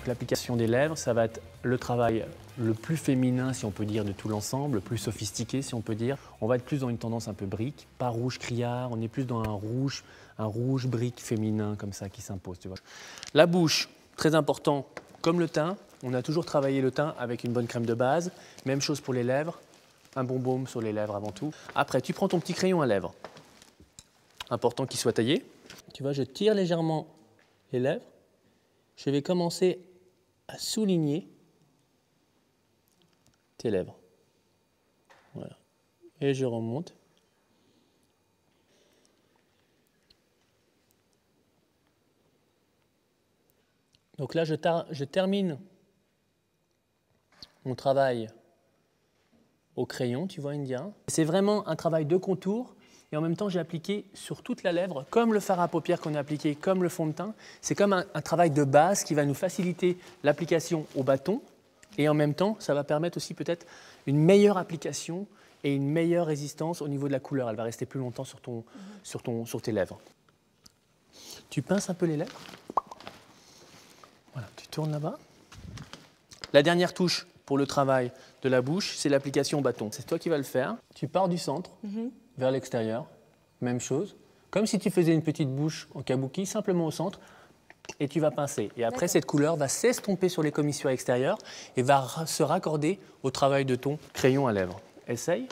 l'application des lèvres, ça va être le travail le plus féminin, si on peut dire, de tout l'ensemble, le plus sophistiqué, si on peut dire. On va être plus dans une tendance un peu brique, pas rouge criard, on est plus dans un rouge brique féminin comme ça qui s'impose, tu vois. La bouche, très important, comme le teint, on a toujours travaillé le teint avec une bonne crème de base. Même chose pour les lèvres, un bon baume sur les lèvres avant tout. Après, tu prends ton petit crayon à lèvres, important qu'il soit taillé. Tu vois, je tire légèrement les lèvres. Je vais commencer à souligner tes lèvres. Voilà. Et je remonte. Donc là, je termine mon travail au crayon, tu vois, India. C'est vraiment un travail de contour. Et en même temps, j'ai appliqué sur toute la lèvre, comme le fard à paupières qu'on a appliqué, comme le fond de teint. C'est comme un travail de base qui va nous faciliter l'application au bâton. Et en même temps, ça va permettre aussi peut-être une meilleure application et une meilleure résistance au niveau de la couleur. Elle va rester plus longtemps sur tes lèvres. Tu pinces un peu les lèvres. Voilà, tu tournes là-bas. La dernière touche pour le travail de la bouche, c'est l'application au bâton. C'est toi qui vas le faire. Tu pars du centre. Vers l'extérieur, même chose. Comme si tu faisais une petite bouche en kabuki, simplement au centre, et tu vas pincer. Et après, cette couleur va s'estomper sur les commissures extérieures et va se raccorder au travail de ton crayon à lèvres. Essaye.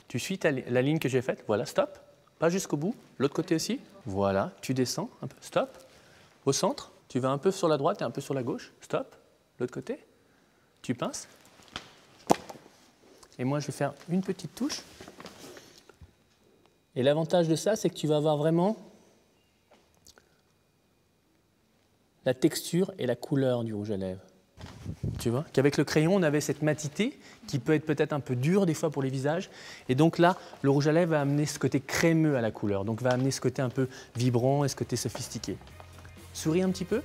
Tu suis la ligne que j'ai faite. Voilà, stop. Pas jusqu'au bout. L'autre côté aussi. Voilà, tu descends un peu. Stop. Au centre. Tu vas un peu sur la droite et un peu sur la gauche. Stop. L'autre côté. Tu pinces. Et moi, je vais faire une petite touche. Et l'avantage de ça, c'est que tu vas avoir vraiment la texture et la couleur du rouge à lèvres. Tu vois qu'avec le crayon, on avait cette matité qui peut être peut-être un peu dure des fois pour les visages. Et donc là, le rouge à lèvres va amener ce côté crémeux à la couleur. Donc va amener ce côté un peu vibrant et ce côté sophistiqué. Souris un petit peu.